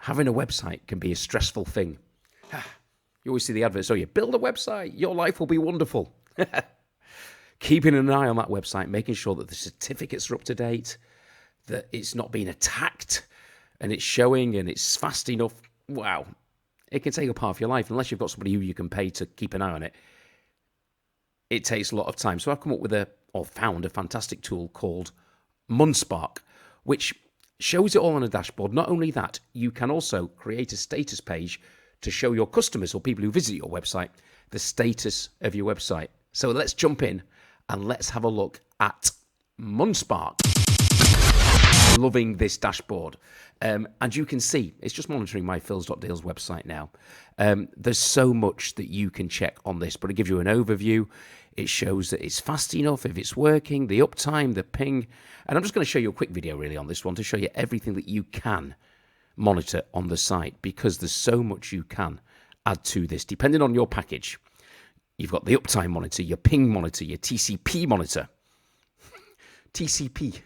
having a website can be a stressful thing. You always see the adverts, so you build a website, your life will be wonderful. Keeping an eye on that website, making sure that the certificates are up to date, that it's not being attacked, and it's showing and it's fast enough. Wow. It can take up half your life, unless you've got somebody who you can pay to keep an eye on it. It takes a lot of time. So I've come up with found a fantastic tool called Monspark, which shows it all on a dashboard. Not only that, you can also create a status page to show your customers or people who visit your website the status of your website. So let's jump in and let's have a look at Monspark. Loving this dashboard. And you can see, it's just monitoring my Phils.deals website now. There's so much that you can check on this, but it gives you an overview. It shows that it's fast enough, if it's working, the uptime, the ping. And I'm just going to show you a quick video really on this one to show you everything that you can monitor on the site, because there's so much you can add to this depending on your package. You've got the uptime monitor, your ping monitor, your TCP monitor. TCP.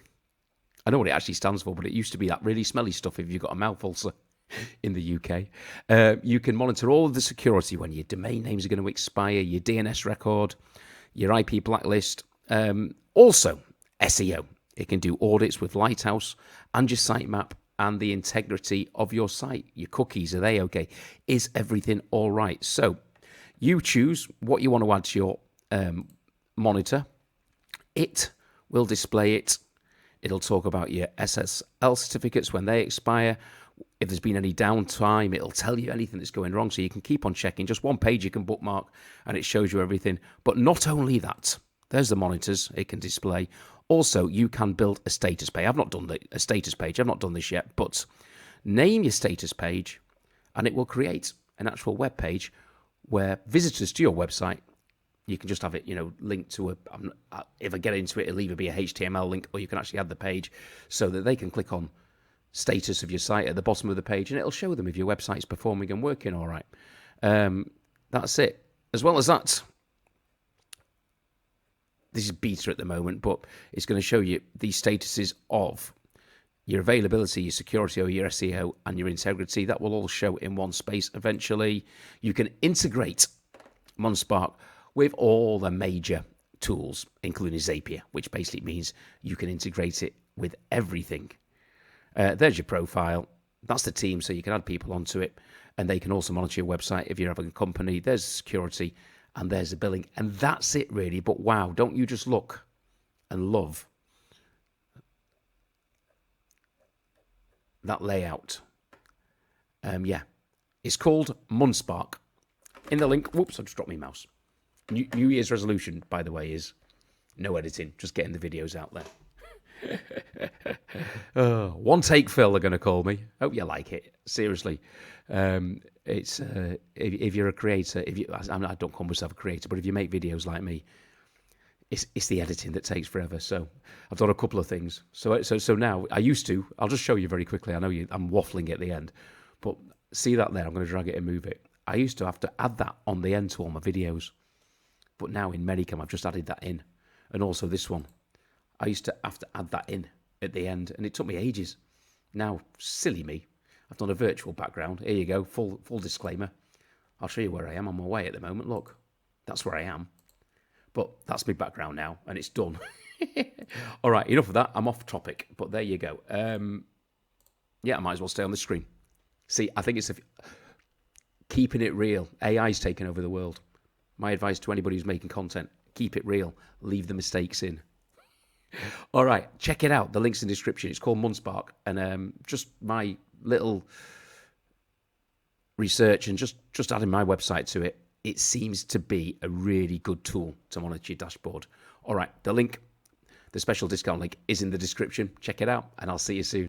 I know what it actually stands for, but it used to be that really smelly stuff if you've got a mouth ulcer in the UK. You can monitor all of the security when your domain names are going to expire, your DNS record, your IP blacklist. Also, SEO. It can do audits with Lighthouse and your sitemap and the integrity of your site. Your cookies, are they okay? Is everything all right? So you choose what you want to add to your monitor. It will display it. It'll talk about your SSL certificates when they expire. If there's been any downtime, it'll tell you anything that's going wrong, so you can keep on checking. Just one page you can bookmark, and it shows you everything. But not only that, there's the monitors it can display. Also, you can build a status page. I've not done a status page. I've not done this yet, but name your status page, and it will create an actual web page where visitors to your website, you can just have it, linked to if I get into it, it'll either be a HTML link, or you can actually add the page so that they can click on status of your site at the bottom of the page, and it'll show them if your website's performing and working all right. That's it. As well as that, this is beta at the moment, but it's going to show you the statuses of your availability, your security, or your SEO, and your integrity. That will all show in one space eventually. You can integrate Monspark with all the major tools, including Zapier, which basically means you can integrate it with everything. There's your profile. That's the team, so you can add people onto it, and they can also monitor your website if you're having a company. There's security, and there's the billing, and that's it really. But wow, don't you just look and love that layout? Yeah, it's called Monspark. In the link, whoops, I just dropped my mouse. New Year's resolution, by the way, is no editing, just getting the videos out there. One take Phil, they're going to call me. Hope you like it. Seriously, it's if you're a creator, I don't call myself a creator, but if you make videos like me, it's the editing that takes forever. So I've done a couple of things. So now I'll just show you very quickly. I know I'm waffling at the end, but see that there? I'm going to drag it and move it. I used to have to add that on the end to all my videos, but now in Medicam I've just added that in, and also this one. I used to have to add that in at the end, and it took me ages. Now, silly me, I've done a virtual background. Here you go, full disclaimer. I'll show you where I am on my way at the moment. Look, that's where I am. But that's my background now, and it's done. All right, enough of that. I'm off topic, but there you go. Yeah, I might as well stay on the screen. See, I think it's keeping it real. AI's taken over the world. My advice to anybody who's making content, keep it real. Leave the mistakes in. All right, check it out. The link's in the description. It's called Monspark, and just my little research and just adding my website to it, it seems to be a really good tool to monitor your dashboard. All right, the link, the special discount link is in the description. Check it out, and I'll see you soon.